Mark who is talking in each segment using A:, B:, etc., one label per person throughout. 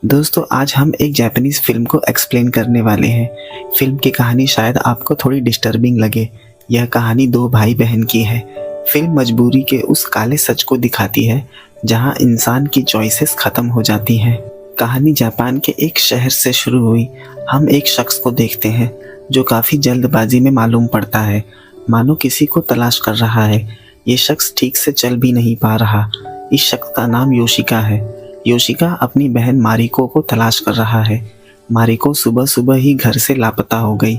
A: दोस्तों आज हम एक जापानीज़ फ़िल्म को एक्सप्लेन करने वाले हैं। फ़िल्म की कहानी शायद आपको थोड़ी डिस्टर्बिंग लगे। यह कहानी दो भाई बहन की है। फ़िल्म मजबूरी के उस काले सच को दिखाती है जहां इंसान की चॉइसेस ख़त्म हो जाती हैं। कहानी जापान के एक शहर से शुरू हुई। हम एक शख्स को देखते हैं जो काफ़ी जल्दबाजी में मालूम पड़ता है, मानो किसी को तलाश कर रहा है। ये शख्स ठीक से चल भी नहीं पा रहा। इस शख्स का नाम योशिका है। योशिका अपनी बहन मारिको को तलाश कर रहा है। मारिको सुबह सुबह ही घर से लापता हो गई।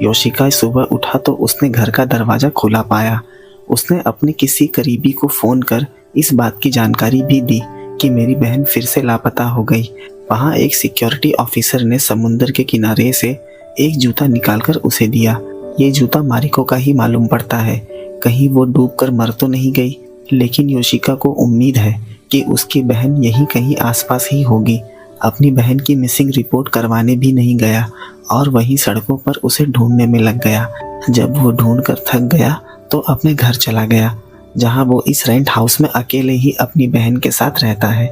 A: योशिका सुबह उठा तो उसने घर का दरवाज़ा खुला पाया। उसने अपने किसी करीबी को फ़ोन कर इस बात की जानकारी भी दी कि मेरी बहन फिर से लापता हो गई। वहाँ एक सिक्योरिटी ऑफिसर ने समुंदर के किनारे से एक जूता निकालकर उसे दिया। ये जूता मारिको का ही मालूम पड़ता है। कहीं वो डूबकर मर तो नहीं गई, लेकिन योशिका को उम्मीद है कि उसकी बहन यहीं कहीं आसपास ही होगी। अपनी बहन की मिसिंग रिपोर्ट करवाने भी नहीं गया और वहीं सड़कों पर उसे ढूंढने में लग गया। जब वो ढूंढ कर थक गया तो अपने घर चला गया, जहां वो इस रेंट हाउस में अकेले ही अपनी बहन के साथ रहता है।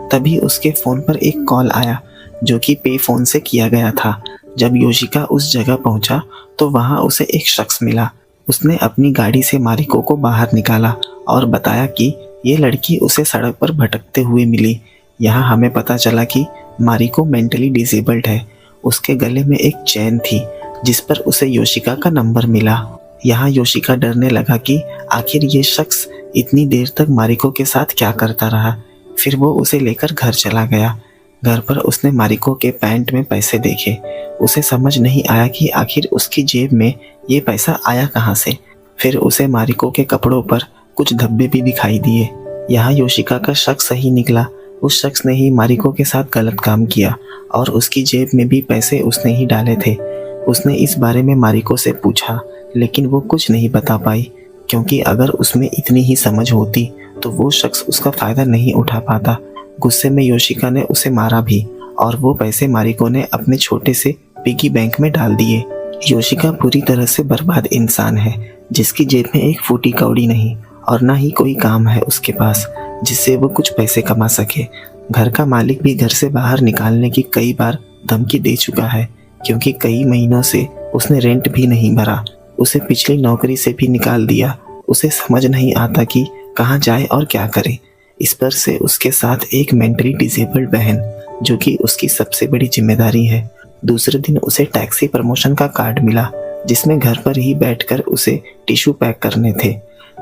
A: तभी उसके फ़ोन पर एक कॉल आया जो कि पे फ़ोन से किया गया था। जब योशिका उस जगह पहुंचा तो वहां उसे एक शख्स मिला। उसने अपनी गाड़ी से मारिको को बाहर निकाला और बताया कि ये लड़की उसे सड़क पर भटकते हुए मिली। यहाँ हमें पता चला कि मारिको मेंटली डिसेबल्ड है। उसके गले में एक चेन थी जिस पर उसे योशिका का नंबर मिला। यहाँ योशिका डरने लगा कि आखिर ये शख्स इतनी देर तक मारिको के साथ क्या करता रहा। फिर वो उसे लेकर घर चला गया। घर पर उसने मारिको के पैंट में पैसे देखे। उसे समझ नहीं आया कि आखिर उसकी जेब में ये पैसा आया कहाँ से। फिर उसे मारिको के कपड़ों पर कुछ धब्बे भी दिखाई दिए। यहाँ योशिका का शक सही निकला। उस शख्स ने ही मारिको के साथ गलत काम किया और उसकी जेब में भी पैसे उसने ही डाले थे। उसने इस बारे में मारिको से पूछा, लेकिन वो कुछ नहीं बता पाई, क्योंकि अगर उसमें इतनी ही समझ होती तो वो शख्स उसका फ़ायदा नहीं उठा पाता। गुस्से में योशिका ने उसे मारा भी और वो पैसे मारिको ने अपने छोटे से पिगी बैंक में डाल दिए। योशिका पूरी तरह से बर्बाद इंसान है, जिसकी जेब में एक फूटी कौड़ी नहीं और ना ही कोई काम है उसके पास जिससे वो कुछ पैसे कमा सके। घर का मालिक भी घर से बाहर निकालने की कई बार धमकी दे चुका है, क्योंकि कई महीनों से उसने रेंट भी नहीं भरा। उसे पिछली नौकरी से भी निकाल दिया। उसे समझ नहीं आता कि कहाँ जाए और क्या करे। इस पर से उसके साथ एक मेंटली डिसेबल्ड बहन, जो कि उसकी सबसे बड़ी जिम्मेदारी है। दूसरे दिन उसे टैक्सी प्रमोशन का कार्ड मिला, जिसमें घर पर ही बैठकर उसे टिश्यू पैक करने थे।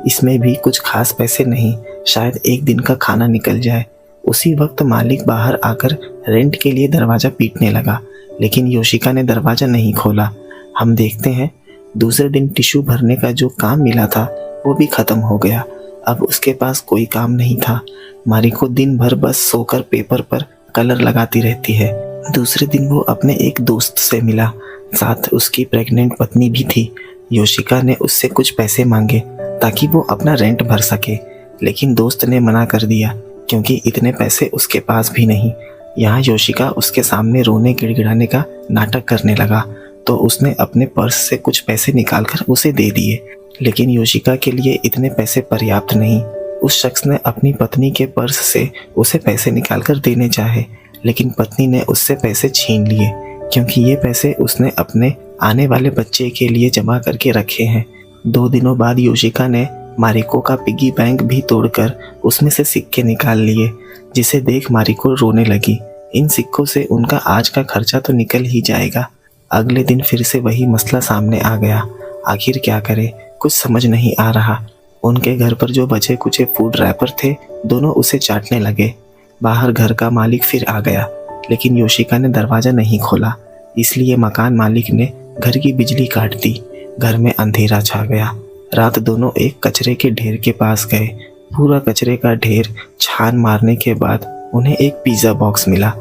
A: इसमें भी कुछ खास पैसे नहीं, शायद एक दिन का खाना निकल जाए। उसी वक्त मालिक बाहर आकर रेंट के लिए दरवाज़ा पीटने लगा, लेकिन योशिका ने दरवाज़ा नहीं खोला। हम देखते हैं दूसरे दिन टिश्यू भरने का जो काम मिला था वो भी ख़त्म हो गया। अब उसके पास कोई काम नहीं था। मारिको दिन भर बस सोकर पेपर पर कलर लगाती रहती है। दूसरे दिन वो अपने एक दोस्त से मिला, साथ उसकी प्रेग्नेंट पत्नी भी थी। योशिका ने उससे कुछ पैसे मांगे ताकि वो अपना रेंट भर सके, लेकिन दोस्त ने मना कर दिया क्योंकि इतने पैसे उसके पास भी नहीं। यहाँ योशिका उसके सामने रोने गिड़गिड़ाने का नाटक करने लगा तो उसने अपने पर्स से कुछ पैसे निकालकर उसे दे दिए, लेकिन योशिका के लिए इतने पैसे पर्याप्त नहीं। उस शख्स ने अपनी पत्नी के पर्स से उसे पैसे निकालकर देने चाहे, लेकिन पत्नी ने उससे पैसे छीन लिए, क्योंकि ये पैसे उसने अपने आने वाले बच्चे के लिए जमा करके रखे हैं। 2 दिनों बाद योशिका ने मारिको का पिगी बैंक भी तोड़कर उसमें से सिक्के निकाल लिए, जिसे देख मारिको रोने लगी। इन सिक्कों से उनका आज का खर्चा तो निकल ही जाएगा। अगले दिन फिर से वही मसला सामने आ गया। आखिर क्या करे, कुछ समझ नहीं आ रहा। उनके घर पर जो बचे कुचे फूड रैपर थे, दोनों उसे चाटने लगे। बाहर घर का मालिक फिर आ गया, लेकिन योशिका ने दरवाज़ा नहीं खोला, इसलिए मकान मालिक ने घर की बिजली काट दी। घर में अंधेरा छा गया। रात दोनों एक कचरे के ढेर के पास गए। पूरा कचरे का ढेर छान मारने के बाद उन्हें एक पिज़्ज़ा बॉक्स मिला,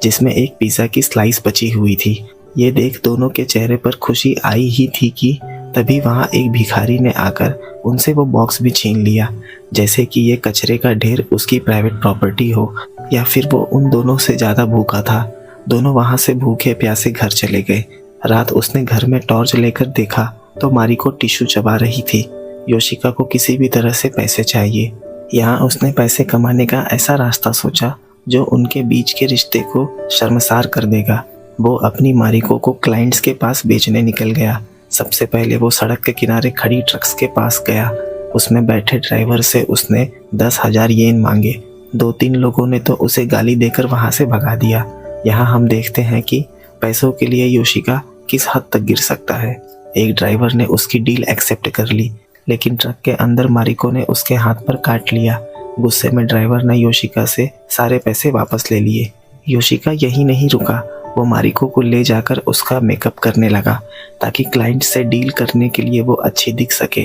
A: जिसमें एक पिज़्ज़ा की स्लाइस बची हुई थी। ये देख दोनों के चेहरे पर खुशी आई ही थी कि तभी वहाँ एक भिखारी ने आकर उनसे वो बॉक्स भी छीन लिया, जैसे कि ये कचरे का ढेर उसकी प्राइवेट प्रॉपर्टी हो, या फिर वो उन दोनों से ज़्यादा भूखा था। दोनों वहाँ से भूखे प्यासे घर चले गए। रात उसने घर में टॉर्च लेकर देखा तो मारिको टिश्यू चबा रही थी। योशिका को किसी भी तरह से पैसे चाहिए। यहाँ उसने पैसे कमाने का ऐसा रास्ता सोचा जो उनके बीच के रिश्ते को शर्मसार कर देगा। वो अपनी मारिको को क्लाइंट्स के पास बेचने निकल गया। सबसे पहले वो सड़क के किनारे खड़ी ट्रक्स के पास गया। उसमें बैठे ड्राइवर से उसने 10,000 येन मांगे। 2-3 लोगों ने तो उसे गाली देकर वहां से भगा दिया। यहाँ हम देखते हैं कि पैसों के लिए योशिका किस हद तक गिर सकता है। एक ड्राइवर ने उसकी डील एक्सेप्ट कर ली, लेकिन ट्रक के अंदर मारिको ने उसके हाथ पर काट लिया। गुस्से में ड्राइवर ने योशिका से सारे पैसे वापस ले लिए। योशिका यही नहीं रुका, वो मारिको को ले जाकर उसका मेकअप करने लगा ताकि क्लाइंट से डील करने के लिए वो अच्छी दिख सके।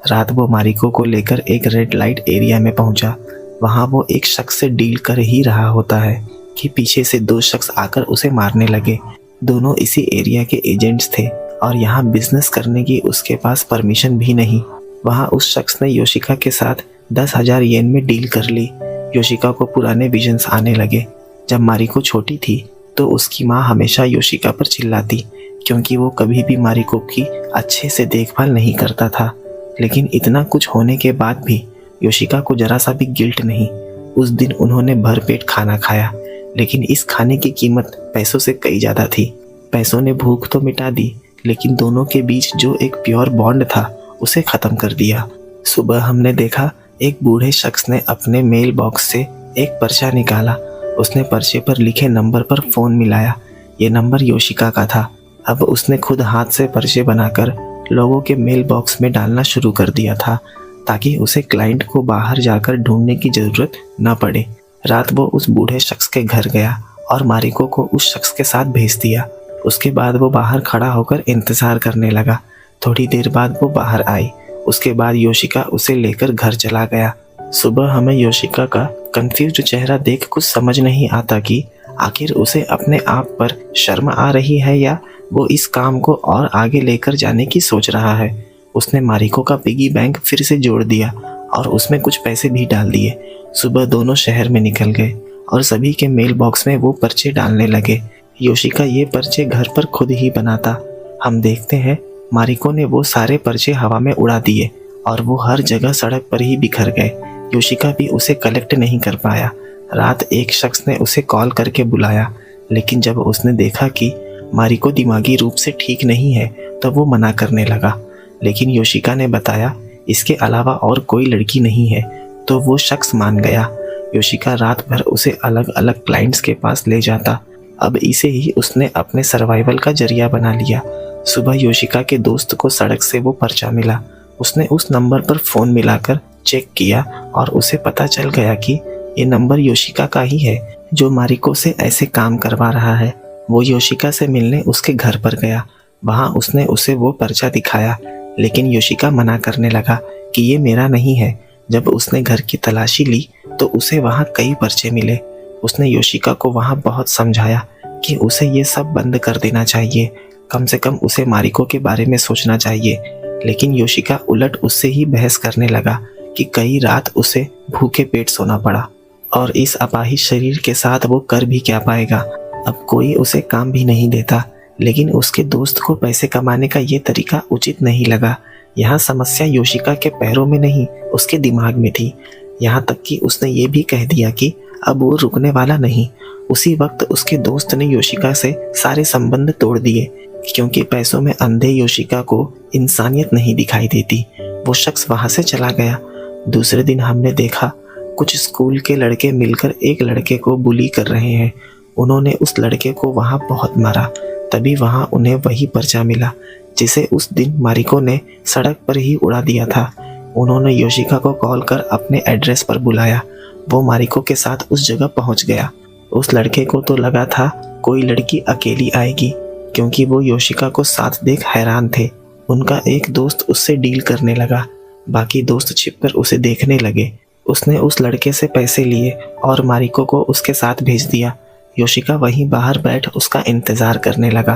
A: रात वो मारिको को लेकर एक रेड लाइट एरिया में पहुंचा। वहां वो एक शख्स से डील कर ही रहा होता है कि पीछे से 2 शख्स आकर उसे मारने लगे। दोनों इसी एरिया के एजेंट्स थे और यहाँ बिजनेस करने की उसके पास परमिशन भी नहीं। वहाँ उस शख्स ने योशिका के साथ 10,000 येन में डील कर ली। योशिका को पुराने विजन्स आने लगे। जब मारिको छोटी थी तो उसकी माँ हमेशा योशिका पर चिल्लाती क्योंकि वो कभी भी मारिको की अच्छे से देखभाल नहीं करता था। लेकिन इतना कुछ होने के बाद भी योशिका को जरा सा भी गिल्ट नहीं। उस दिन उन्होंने भरपेट खाना खाया, लेकिन इस खाने की कीमत पैसों से कई ज़्यादा थी। पैसों ने भूख तो मिटा दी, लेकिन दोनों के बीच जो एक प्योर बॉन्ड था उसे ख़त्म कर दिया। सुबह हमने देखा एक बूढ़े शख्स ने अपने मेल बॉक्स से एक पर्चा निकाला। उसने पर्चे पर लिखे नंबर पर फ़ोन मिलाया। ये नंबर योशिका का था। अब उसने खुद हाथ से पर्चे बनाकर लोगों के मेल बॉक्स में डालना शुरू कर दिया था ताकि उसे क्लाइंट को बाहर जाकर ढूंढने की ज़रूरत न पड़े। रात वो उस बूढ़े शख्स के घर गया और मारिको को उस शख्स के साथ भेज दिया। उसके बाद वो बाहर खड़ा होकर इंतज़ार करने लगा। थोड़ी देर बाद वो बाहर आई। उसके बाद योशिका उसे लेकर घर चला गया। सुबह हमें योशिका का कंफ्यूज्ड चेहरा देख कुछ समझ नहीं आता कि आखिर उसे अपने आप पर शर्म आ रही है या वो इस काम को और आगे लेकर जाने की सोच रहा है। उसने मारिको का पिगी बैंक फिर से जोड़ दिया और उसमें कुछ पैसे भी डाल दिए। सुबह दोनों शहर में निकल गए और सभी के मेल बॉक्स में वो पर्चे डालने लगे। योशिका ये पर्चे घर पर खुद ही बनाता। हम देखते हैं मारिको ने वो सारे पर्चे हवा में उड़ा दिए और वो हर जगह सड़क पर ही बिखर गए। योशिका भी उसे कलेक्ट नहीं कर पाया। रात एक शख्स ने उसे कॉल करके बुलाया, लेकिन जब उसने देखा कि मारिको दिमागी रूप से ठीक नहीं है तो वो मना करने लगा। लेकिन योशिका ने बताया इसके अलावा और कोई लड़की नहीं है, तो वो शख्स मान गया। योशिका रात भर उसे अलग अलग क्लाइंट्स के पास ले जाता। अब इसे ही उसने अपने सर्वाइवल का जरिया बना लिया। सुबह योशिका के दोस्त को सड़क से वो पर्चा मिला। उसने उस नंबर पर फ़ोन मिलाकर चेक किया और उसे पता चल गया कि ये नंबर योशिका का ही है जो मारिको से ऐसे काम करवा रहा है। वो योशिका से मिलने उसके घर पर गया। वहाँ उसने उसे वो पर्चा दिखाया, लेकिन योशिका मना करने लगा कि ये मेरा नहीं है। जब उसने घर की तलाशी ली तो उसे वहाँ कई पर्चे मिले। उसने योशिका को वहाँ बहुत समझाया कि उसे ये सब बंद कर देना चाहिए, कम से कम उसे मारिको के बारे में सोचना चाहिए। लेकिन योशिका उलट उससे ही बहस करने लगा कि कई रात उसे भूखे पेट सोना पड़ा और इस अपाहिज शरीर के साथ वो कर भी क्या पाएगा। अब कोई उसे काम भी नहीं देता। लेकिन उसके दोस्त को पैसे कमाने का ये तरीका उचित नहीं लगा। यहाँ समस्या योशिका के पैरों में नहीं, उसके दिमाग में थी। यहाँ तक कि उसने ये भी कह दिया कि अब वो रुकने वाला नहीं। उसी वक्त उसके दोस्त ने योशिका से सारे संबंध तोड़ दिए क्योंकि पैसों में अंधे योशिका को इंसानियत नहीं दिखाई देती। वो शख्स वहाँ से चला गया। दूसरे दिन हमने देखा कुछ स्कूल के लड़के मिलकर एक लड़के को बुली कर रहे हैं। उन्होंने उस लड़के को वहाँ बहुत मारा। तभी वहाँ उन्हें वही पर्चा मिला जिसे उस दिन मारिको ने सड़क पर ही उड़ा दिया था। उन्होंने योशिका को कॉल कर अपने एड्रेस पर बुलाया। वो मारिको के साथ उस जगह पहुँच गया। उस लड़के को तो लगा था कोई लड़की अकेली आएगी क्योंकि वो योशिका को साथ देख हैरान थे। उनका एक दोस्त उससे डील करने लगा। बाकी दोस्त छिपकर उसे देखने लगे। उसने उस लड़के से पैसे लिए और मारिको को उसके साथ भेज दिया। योशिका वहीं बाहर बैठ उसका इंतज़ार करने लगा।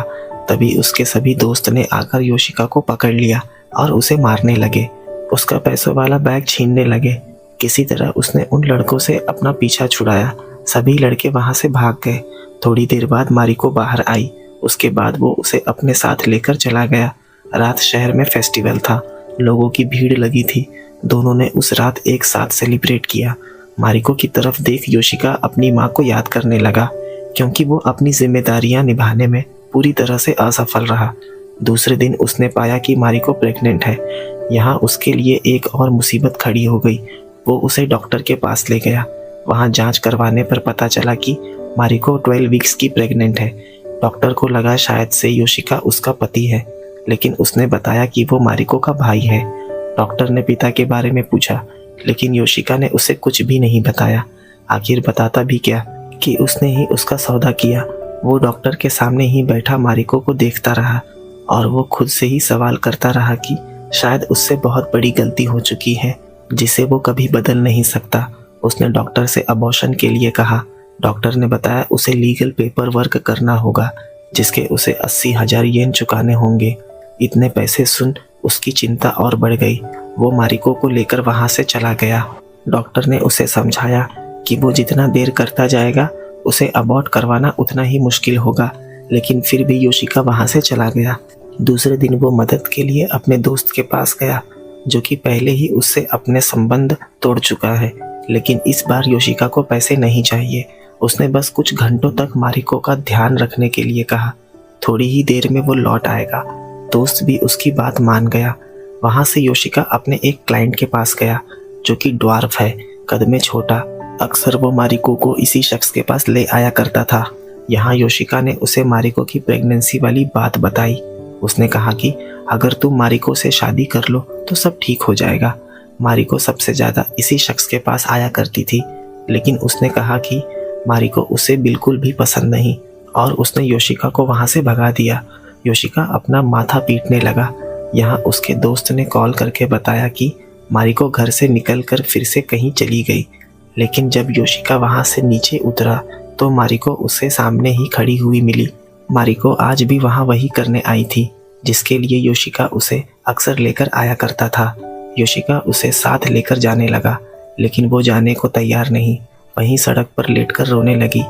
A: तभी उसके सभी दोस्त ने आकर योशिका को पकड़ लिया और उसे मारने लगे। उसका पैसों वाला बैग छीनने लगे। किसी तरह उसने उन लड़कों से अपना पीछा छुड़ाया। सभी लड़के वहाँ से भाग गए। थोड़ी देर बाद मारिको बाहर आई। उसके बाद वो उसे अपने साथ लेकर चला गया। रात शहर में फेस्टिवल था। लोगों की भीड़ लगी थी। दोनों ने उस रात एक साथ सेलिब्रेट किया। मारिको की तरफ देख योशिका अपनी माँ को याद करने लगा, क्योंकि वो अपनी जिम्मेदारियां निभाने में पूरी तरह से असफल रहा। दूसरे दिन उसने पाया कि मारिको प्रेग्नेंट है। यहाँ उसके लिए एक और मुसीबत खड़ी हो गई। वो उसे डॉक्टर के पास ले गया। वहाँ जांच करवाने पर पता चला कि मारिको 12 वीक्स की प्रेग्नेंट है। डॉक्टर को लगा शायद से योशिका उसका पति है, लेकिन उसने बताया कि वो मारिको का भाई है। डॉक्टर ने पिता के बारे में पूछा, लेकिन योशिका ने उसे कुछ भी नहीं बताया। आखिर बताता भी क्या कि उसने ही उसका सौदा किया। वो डॉक्टर के सामने ही बैठा मारिको को देखता रहा और वो खुद से ही सवाल करता रहा कि शायद उससे बहुत बड़ी गलती हो चुकी है, जिसे वो कभी बदल नहीं सकता। उसने डॉक्टर से अबॉर्शन के लिए कहा। डॉक्टर ने बताया उसे लीगल पेपर वर्क करना होगा, जिसके उसे 80,000 येन चुकाने होंगे। इतने पैसे सुन उसकी चिंता और बढ़ गई। वो मारिको को लेकर वहाँ से चला गया। डॉक्टर ने उसे समझाया कि वो जितना देर करता जाएगा उसे अबॉर्ट करवाना उतना ही मुश्किल होगा, लेकिन फिर भी योशिका वहाँ से चला गया। दूसरे दिन वो मदद के लिए अपने दोस्त के पास गया, जो कि पहले ही उससे अपने संबंध तोड़ चुका है। लेकिन इस बार योशिका को पैसे नहीं चाहिए। उसने बस कुछ घंटों तक मारिको का ध्यान रखने के लिए कहा। थोड़ी ही देर में वो लौट आएगा। दोस्त भी उसकी बात मान गया। वहाँ से योशिका अपने एक क्लाइंट के पास गया, जो कि ड्वार्फ है, कद में छोटा। अक्सर वो मारिको को इसी शख्स के पास ले आया करता था। यहाँ योशिका ने उसे मारिको की प्रेगनेंसी वाली बात बताई। उसने कहा कि अगर तुम मारिको से शादी कर लो तो सब ठीक हो जाएगा। मारिको सबसे ज़्यादा इसी शख्स के पास आया करती थी, लेकिन उसने कहा कि मारिको उसे बिल्कुल भी पसंद नहीं और उसने योशिका को वहाँ से भगा दिया। योशिका अपना माथा पीटने लगा। यहाँ उसके दोस्त ने कॉल करके बताया कि मारिको घर से निकलकर फिर से कहीं चली गई। लेकिन जब योशिका वहाँ से नीचे उतरा तो मारिको उससे सामने ही खड़ी हुई मिली। मारिको आज भी वहाँ वही करने आई थी, जिसके लिए योशिका उसे अक्सर लेकर आया करता था। योशिका उसे साथ लेकर जाने लगा, लेकिन वो जाने को तैयार नहीं। वहीं सड़क पर लेटकर रोने लगी।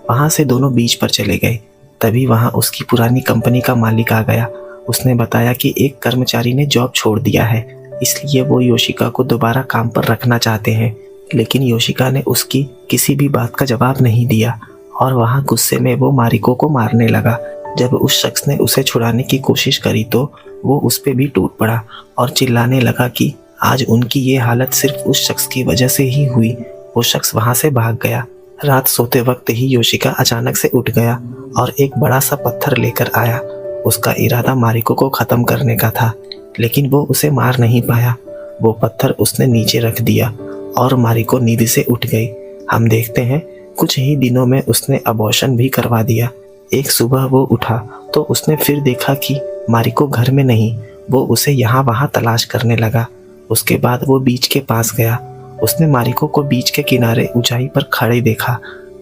A: वहाँ से दोनों बीच पर चले गए। तभी वहाँ उसकी पुरानी कंपनी का मालिक आ गया। उसने बताया कि एक कर्मचारी ने जॉब छोड़ दिया है, इसलिए वो योशिका को दोबारा काम पर रखना चाहते हैं। लेकिन योशिका ने उसकी किसी भी बात का जवाब नहीं दिया और वहाँ गुस्से में वो मारिको को मारने लगा। जब उस शख्स ने उसे छुड़ाने की कोशिश करी तो वो उस पे भी टूट पड़ा और चिल्लाने लगा कि आज उनकी ये हालत सिर्फ उस शख्स की वजह से ही हुई। वो शख्स वहाँ से भाग गया। रात सोते वक्त ही योशिका अचानक से उठ गया और एक बड़ा सा पत्थर लेकर आया। उसका इरादा मारिको को ख़त्म करने का था, लेकिन वो उसे मार नहीं पाया। वो पत्थर उसने नीचे रख दिया और मारिको नींद से उठ गई। हम देखते हैं कुछ ही दिनों में उसने अबॉर्शन भी करवा दिया। एक सुबह वो उठा तो उसने फिर देखा कि मारिको घर में नहीं। वो उसे यहाँ वहाँ तलाश करने लगा। उसके बाद वो बीच के पास गया। उसने मारिको को बीच के किनारे ऊंचाई पर खड़े देखा।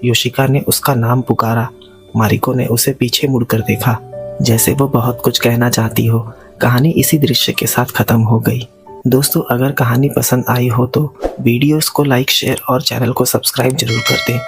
A: योशिका ने उसका नाम पुकारा। मारिको ने उसे पीछे मुड़कर देखा, जैसे वो बहुत कुछ कहना चाहती हो। कहानी इसी दृश्य के साथ खत्म हो गई। दोस्तों, अगर कहानी पसंद आई हो तो वीडियोस को लाइक, शेयर और चैनल को सब्सक्राइब जरूर कर दें।